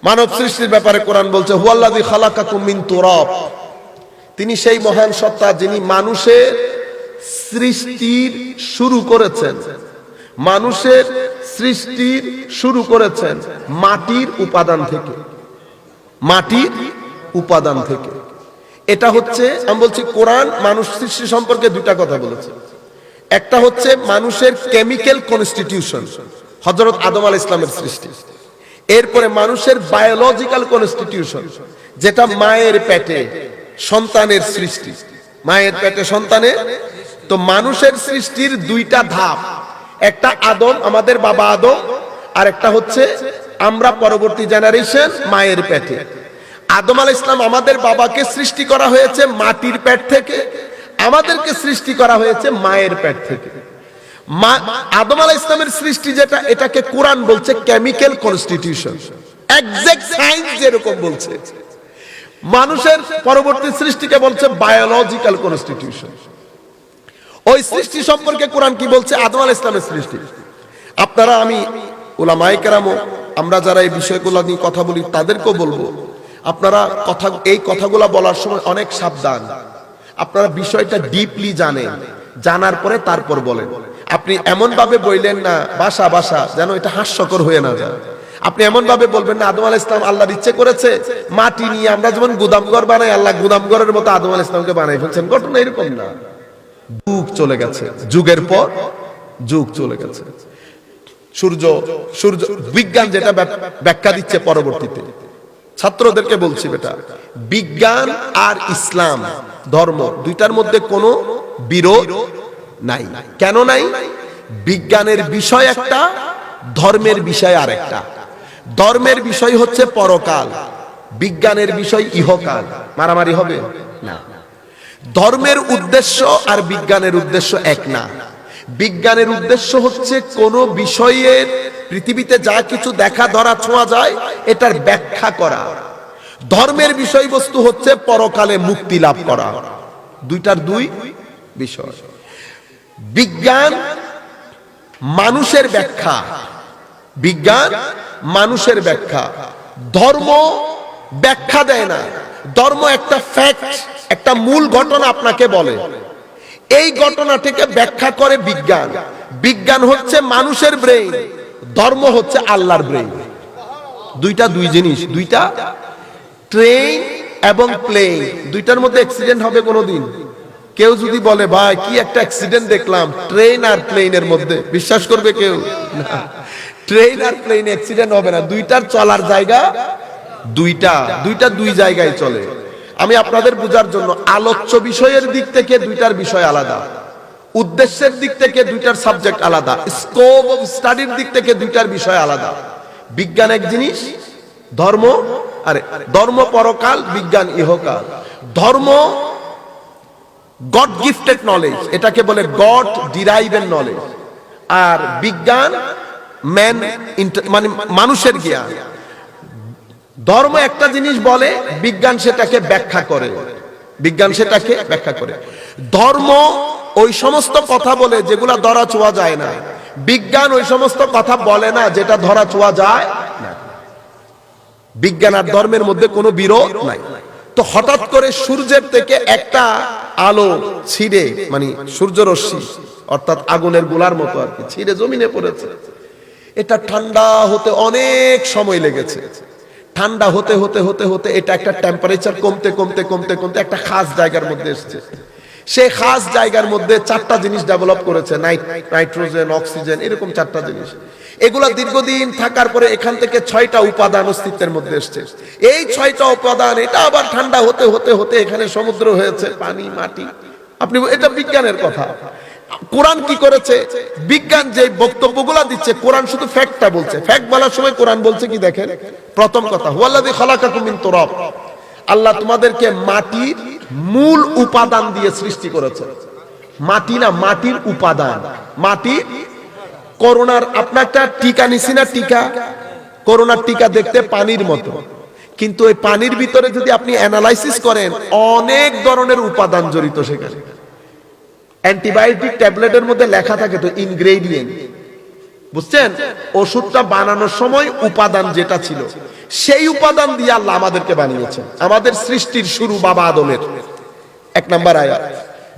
মানব সৃষ্টির ব্যাপারে কোরআন বলছে হুয়াল্লাযী খালাকাকুম মিন তুরাব, তিনি সেই মহান সত্তা যিনি মানুষের সৃষ্টির শুরু করেছেন। মানুষের সৃষ্টির শুরু করেছেন মাটির উপাদান থেকে। মাটির উপাদান থেকে। এটা হচ্ছে আমি বলছি কোরআন মানুষ সৃষ্টি সম্পর্কে দুটা কথা বলেছে। একটা হচ্ছে মানুষের কেমিক্যাল কনস্টিটিউশন, হযরত আদম আলাইহিস সালামের সৃষ্টি। এরপরে মানুষের বায়োলজিক্যাল কনস্টিটিউশন, যেটা মায়ের পেটে সন্তানের সৃষ্টি। মায়ের পেটে সন্তানের, তো মানুষের সৃষ্টির দুইটা ধাপ, একটা আদম আমাদের বাবা আদম, আর একটা হচ্ছে আমরা পরবর্তী জেনারেশন মায়ের পেটে। আদম আলাইহিস সালাম আমাদের বাবাকে সৃষ্টি করা হয়েছে মাটির পেট থেকে, আমাদেরকে সৃষ্টি করা হয়েছে মায়ের পেট থেকে। আদম আলাইহিস সালামের সৃষ্টি যেটা, এটাকে কোরআন বলছে কেমিক্যাল কনস্টিটিউশন, এক্সাক্ট সায়েন্স যেরকম বলছে। মানুষের পরবর্তী সৃষ্টিকে বলছে বায়োলজিক্যাল কনস্টিটিউশন। ওই সৃষ্টি সম্পর্কে কোরআন কি বলছে? আদম আলাইহিস সালামের সৃষ্টি। আপনারা, আমি, উলামায়ে কেরাম, আমরা যারা এই বিষয়গুলো নিয়ে কথা বলি তাদেরকেও বলবো, আপনারা এই কথাগুলো বলার সময় অনেক সাবধান। আপনারা বিষয়টা ডিপলি জানেন, জানার পরে তারপর বলেন। আপনি এমন ভাবে বললেন না বাসা যেন এটা হাস্যকর হয়ে না যায়। আপনি এমন ভাবে বলবেন না আদম আলাইহিস সালাম আল্লাহর ইচ্ছে করেছে মাটি নিয়ে আমরা যেমন গুদামঘর বানাই, আল্লাহ গুদামঘরের মতো আদম আলাইহিস সালামকে বানাই ফেলছেন। ঘটনা এরকম না। যুগ চলে গেছে, যুগের পর যুগ চলে গেছে। সূর্য বিজ্ঞান যেটা ব্যাখ্যা দিচ্ছে পরবর্তীতে, ছাত্রদেরকে বলছি বেটা, বিজ্ঞান আর ইসলাম ধর্ম দুইটার মধ্যে কোনো বিরোধ নাই। কেন নাই? বিজ্ঞানের বিষয় একটা, ধর্মের বিষয় আরেকটা। ধর্মের বিষয় হচ্ছে পরকাল, বিজ্ঞানের বিষয় ইহকাল। মারামারি হবে না। ধর্মের উদ্দেশ্য আর বিজ্ঞানের উদ্দেশ্য এক না। বিজ্ঞানের উদ্দেশ্য হচ্ছে কোন বিষয়ের পৃথিবীতে যা কিছু দেখা ধরা ছোঁয়া যায় এটার ব্যাখ্যা করা। ধর্মের বিষয়বস্তু হচ্ছে পরকালে মুক্তি লাভ করা। দুইটার দুই বিষয়। বিজ্ঞান মানুষের ব্যাখ্যা, বিজ্ঞান মানুষের ব্যাখ্যা। ধর্ম ব্যাখ্যা দেয় না। ধর্ম একটা ফ্যাক্ট, একটা মূল ঘটনা আপনাকে বলে, এই ঘটনাটাকে ব্যাখ্যা করে বিজ্ঞান। বিজ্ঞান হচ্ছে মানুষের ব্রেইন, ধর্ম হচ্ছে আল্লাহর ব্রেইন। দুইটা দুই জিনিস। দুইটা, ট্রেন এবং প্লেন, দুইটার মধ্যে অ্যাক্সিডেন্ট হবে কোনোদিন? কেউ যদি বলে ভাই কি একটা অ্যাক্সিডেন্ট দেখলাম ট্রেন আর প্লেনের মধ্যে, বিশ্বাস করবে কেউ? না, ট্রেন আর প্লেন অ্যাক্সিডেন্ট হবে না। দুইটার চলার জায়গা দুইটা, দুইটা দুই জায়গায় চলে। আমি আপনাদের বোঝার জন্য, আলোচ্য বিষয়ের দিক থেকে দুইটার বিষয় আলাদা, উদ্দেশ্যের দিক থেকে দুইটার সাবজেক্ট আলাদা, স্কোপ অফ স্টাডির দিক থেকে দুইটার বিষয় আলাদা। বিজ্ঞান এক জিনিস, ধর্ম ধর্ম পরকাল, বিজ্ঞান ইহকাল। ধর্ম গড গিফটেড নলেজ, এটাকে বলে গড ডিরাইভেড নলেজ। আর বিজ্ঞান ম্যান, মানে মানুষের জ্ঞান। ধর্ম একটা জিনিস বলে, বিজ্ঞান সেটাকে ব্যাখ্যা করে। বিজ্ঞান সেটাকে ব্যাখ্যা করে। ধর্ম ওই সমস্ত কথা বলে যেগুলা ধরা ছোঁয়া যায় না। বিজ্ঞান ওই সমস্ত কথা বলে না যেটা ধরা ছোঁয়া যায় না। বিজ্ঞান আর ধর্মের মধ্যে কোনো বিরোধ নাই। তো হঠাৎ করে সূর্যের থেকে একটা আলো ছিঁড়ে, মানে সূর্য রশ্মি অর্থাৎ আগুনের গোলার মতো আর কি, ছিঁড়ে জমিনে পড়েছে। এটা ঠান্ডা হতে অনেক সময় লেগেছে। ঠান্ডা হতে হতে হতে হতে এটা একটা টেম্পারেচার কমতে কমতে কমতে কমতে একটা খাস জায়গার মধ্যে এসেছে। সেই খাস জায়গার মধ্যে চারটা জিনিস ডেভেলপ করেছে, নাইট্রোজেন, অক্সিজেন, এরকম চারটা জিনিস। এগুলা দীর্ঘদিন থাকার পরে এখান থেকে 6টা উপাদান অস্তিত্বের মধ্যে এসছে। এই 6টা উপাদান, এটা আবার ঠান্ডা হতে হতে হতে এখানে সমুদ্র হয়েছে, পানি, মাটি। আপনি, এটা বিজ্ঞানের কথা। কোরআন কি করেছে? বিজ্ঞান যে বক্তব্যগুলা দিচ্ছে, কোরআন শুধু ফ্যাক্টটা বলছে। ফ্যাক্ট বলার সময় কোরআন বলছে কি দেখেন, প্রথম কথা হুয়াল্লাযী খালাকাকুম মিন তুরাব, আল্লাহ তোমাদেরকে মাটির মূল উপাদান দিয়ে সৃষ্টি করেছে। মাটি না, মাটির উপাদান। মাটির, করোনার আপনার একটা টিকা নিছি না, টিকা, করোনার টিকা দেখতে পানির মতো, কিন্তু ওই পানির ভিতরে যদি আপনি অ্যানালাইসিস করেন অনেক ধরনের উপাদান জড়িত সেখানে। অ্যান্টিবায়োটিক ট্যাবলেটের মধ্যে লেখা থাকে তো ইনগ্রেডিয়েন্ট, বুঝছেন? ওষুধটা বানানোর সময় উপাদান যেটা ছিল সেই উপাদান দিয়ে আল্লাহ আমাদেরকে বানিয়েছেন। আমাদের সৃষ্টির শুরু বাবা আদমের। 1 নম্বর আয়াত।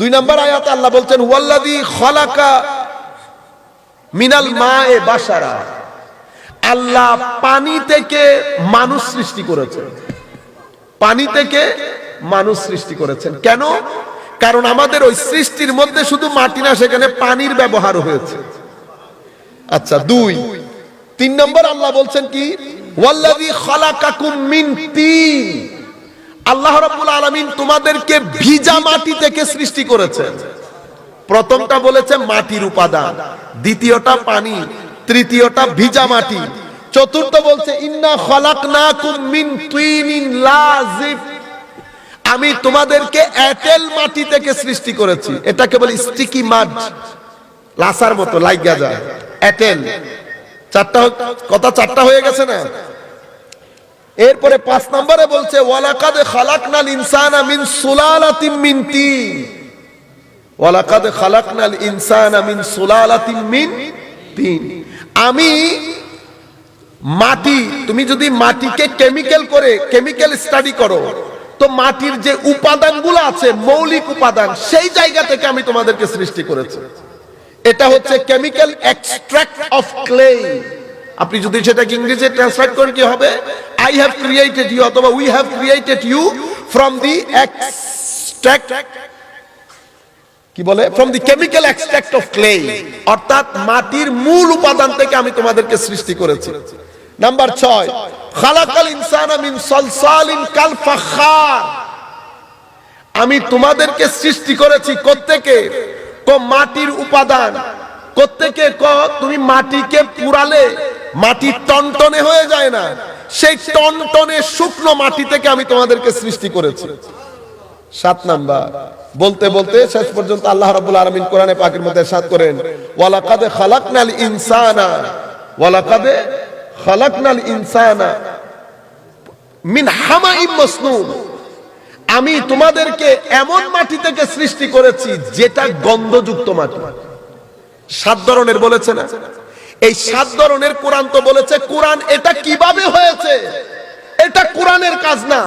2 নম্বর আয়াতে আল্লাহ বলছেন ওয়াল্লাযী খালাকা মিনাল মায়ে বাশারা, আল্লাহ পানি থেকে মানুষ সৃষ্টি করেছেন। পানি থেকে মানুষ সৃষ্টি করেছেন কেন? কারণ আমাদের ওই সৃষ্টির মধ্যে শুধু মাটি না, সেখানে পানির ব্যবহার হয়েছে। আচ্ছা 2। 3 নম্বর আল্লাহ বলছেন কি ওয়াল্লাযী খালাকাকুম মিন তিন, আল্লাহ রাব্বুল আলামিন তোমাদেরকে ভিজা মাটি থেকে সৃষ্টি করেছেন। প্রথমটা বলেছে মাটির উপাদান, দ্বিতীয়টা পানি, তৃতীয়টা ভিজা মাটি, চতুর্থ বলছে ইন্না খালাকনাকুম মিন তিনিন লাযিব, আমি তোমাদেরকে এঁটেল মাটি থেকে সৃষ্টি করেছি। এটাকে বলে স্টিকি মাড, লাসার মতো লাগা যায় এঁটেল। চারটা হয়ে গেছে না? এরপরে 5 নম্বরে বলছে ওয়ালাকাদ খালাকনাল ইনসানা মিন সুলালাতিন মিন তিন, ওয়ালাকাদ খালাকনাল ইনসানা মিন সুলালাতিন মিন তিন। আমি মাটি, তুমি যদি মাটিকে কেমিক্যাল স্টাডি করো, তো মাটির যে উপাদানগুলো আছে মৌলিক উপাদান, সেই জায়গা থেকে আমি তোমাদেরকে সৃষ্টি করেছি। এটা হচ্ছে কেমিক্যাল এক্সট্রাক্ট অফ ক্লে। আপনি যদি সেটাকে ইংরেজিতে ট্রান্সলেট করেন কি হবে? আই হ্যাভ ক্রিয়েটেড ইউ, অথবা we have created you from the extract, কি বলে, from the chemical extract of clay, অর্থাৎ মাটির মূল উপাদান থেকে আমি তোমাদেরকে সৃষ্টি করেছি। নাম্বার 6 খালাকাল ইনসানা মিন সালসালিন কাল ফাখার, আমি তোমাদেরকে সৃষ্টি করেছি কোত্থেকে? মাটির উপাদান কোত্থেকে? তুমি মাটিকে পুরালে মাটি টনটনে হয়ে যায় না, সেই টনটনে শুকনো মাটি থেকে আমি তোমাদেরকে সৃষ্টি করেছি। 7 নাম্বার বলতে বলতে শেষ পর্যন্ত আল্লাহ রাব্বুল আলামিন কোরআনে পাকের মধ্যে ইরশাদ করেন ওয়ালাকাদ খালাকনাল ইনসানা, ওয়ালাকাদ খালাকনাল ইনসানা মিন হামাইম মাসনুন, আমি তোমাদেরকে এমন মাটি থেকে সৃষ্টি করেছি যেটা গন্ধযুক্ত মাটি। 7 ধরনের বলেছে না? এই 7 ধরনের কোরআন তো বলেছে। কোরআন এটা কিভাবে হয়েছে এটা কোরআনের কাজ না,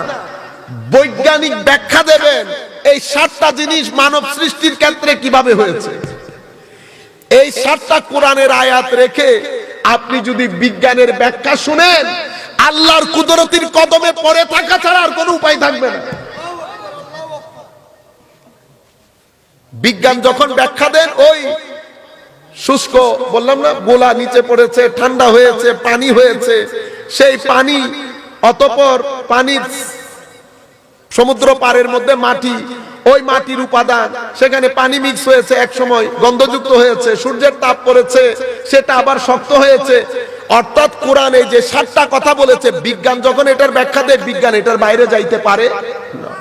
বৈজ্ঞানিক ব্যাখ্যা দেবেন এই 7টা জিনিস মানব সৃষ্টির ক্ষেত্রে কিভাবে হয়েছে। এই 7টা কোরআনের আয়াত রেখে আপনি যদি বিজ্ঞানের ব্যাখ্যা শুনেন, আল্লাহর কুদরতির কদমে পড়ে থাকা ছাড়া আর কোনো উপায় থাকবে না। বিজ্ঞান যখন ব্যাখ্যা দেন, ওই শুষ্ক বললাম না, গোলা নিচে পড়েছে, ঠান্ডা হয়েছে, পানি হয়েছে, সেই পানি, অতঃপর পানির সমুদ্র পাড়ের মধ্যে মাটি, ওই মাটির উপাদান, সেখানে পানি মিক্স হয়েছে, এক সময় গন্ধযুক্ত হয়েছে, সূর্যের তাপ পড়েছে, সেটা আবার শক্ত হয়েছে। অর্থাৎ কোরআনে যে 7টা কথা বলেছে, বিজ্ঞান যখন এটার ব্যাখ্যা দেয়, বিজ্ঞান এটার বাইরে যাইতে পারে না।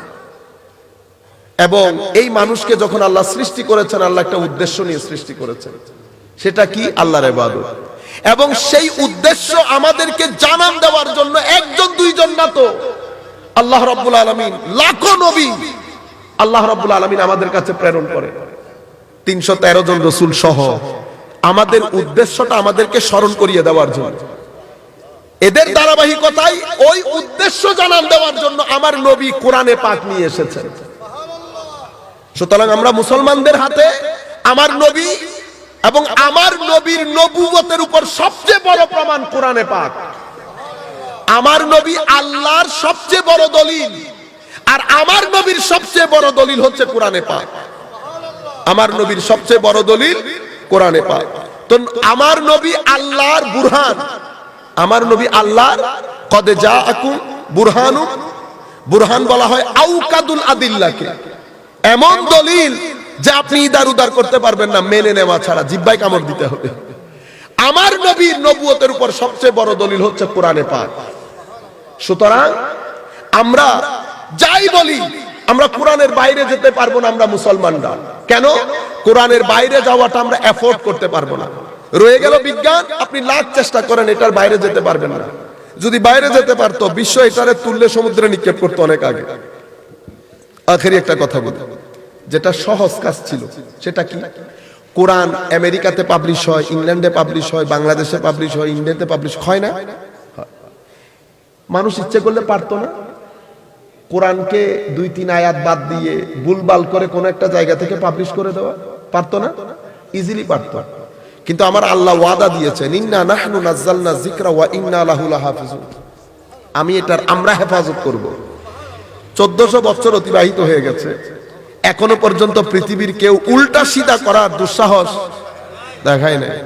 এবং এই মানুষকে যখন আল্লাহ সৃষ্টি করেছেন, আল্লাহ একটা উদ্দেশ্য নিয়ে সৃষ্টি করেছেন। সেটা কি? আল্লাহর ইবাদত। এবং সেই উদ্দেশ্য আমাদেরকে জানান দেওয়ার জন্য 1 জন 2 জন না, তো আল্লাহ রাব্বুল আলামিন লাখো নবী আল্লাহ রাব্বুল আলামিন আমাদের কাছে প্রেরণ করে, 313 জন রাসূল সহ। আমাদের উদ্দেশ্যটা আমাদেরকে স্মরণ করিয়ে দেওয়ার জন্য, এদের ধারাবাহিকতায় ওই উদ্দেশ্য জানান দেওয়ার জন্য আমার নবী কোরআনে পাক নিয়ে এসেছেন। সুতরাং আমরা মুসলমানদের হাতে আমার নবী এবং আমার নবীর নবুয়তের উপর সবচেয়ে বড় প্রমাণ কোরআনে পাক। আমার নবী আল্লাহর সবচেয়ে বড় দলিল, আর আমার নবীর সবচেয়ে বড় দলিল হচ্ছে কোরআনে পাক। আমার নবীর সবচেয়ে বড় দলিল কোরআনে পাক। তো আমার নবী আল্লাহর বুরহান, আমার নবী আল্লাহর কদ জাআকুম বুরহানুম, বুরহান বলা হয় আউকাদুল আদিল্লাকে, এমন দলিল যে আপনি ইদার উদার করতে পারবেন না, মেনে নেওয়া ছাড়া, জিহ্বায় কামড় দিতে হবে। আমার নবীর নবুয়তের উপর সবচেয়ে বড় দলিল হচ্ছে কোরআনে পাক। সুতরাং আমরা যাই বলি, আমরা কোরআনের বাইরে যেতে পারবো না আমরা মুসলমানরা। কেন? কোরআনের বাইরে যাওয়াটা আমরা এফোর্ড করতে পারবো না। রয়ে গেল বিজ্ঞান, আপনি লাখ চেষ্টা করেন, এটার বাইরে যেতে পারবেন না। যদি বাইরে যেতে পারতো, বিশ্ব এটারে তুললে সমুদ্রে নিক্ষেপ করতো অনেক আগে। আখেরি একটা কথা বলি, যেটা সহজ কাজ ছিল, সেটা কি? কোরআন আমেরিকাতে পাবলিশ হয়, ইংল্যান্ডে পাবলিশ হয়, বাংলাদেশে পাবলিশ হয়, ইন্ডিয়াতে পাবলিশ হয় না? মানুষ ইচ্ছে করলে পারতো না কোরআনকে 2-3 আয়াত বাদ দিয়ে ভুলভাল করে কোন একটা জায়গা থেকে পাবলিশ করে দেওয়া? পারতো না? ইজিলি পারতো। কিন্তু আমার আল্লাহ ওয়াদা দিয়েছেন, ইন্না নাহনু নাযালনা যিকরা ওয়া ইন্না লাহু লাহাফিজুন, আমরা হেফাজত করব। 1400 বছর অতিবাহিত হয়ে গেছে, এখনো পর্যন্ত পৃথিবীর কেউ উল্টা সিধা করার দুঃসাহস দেখায় নাই।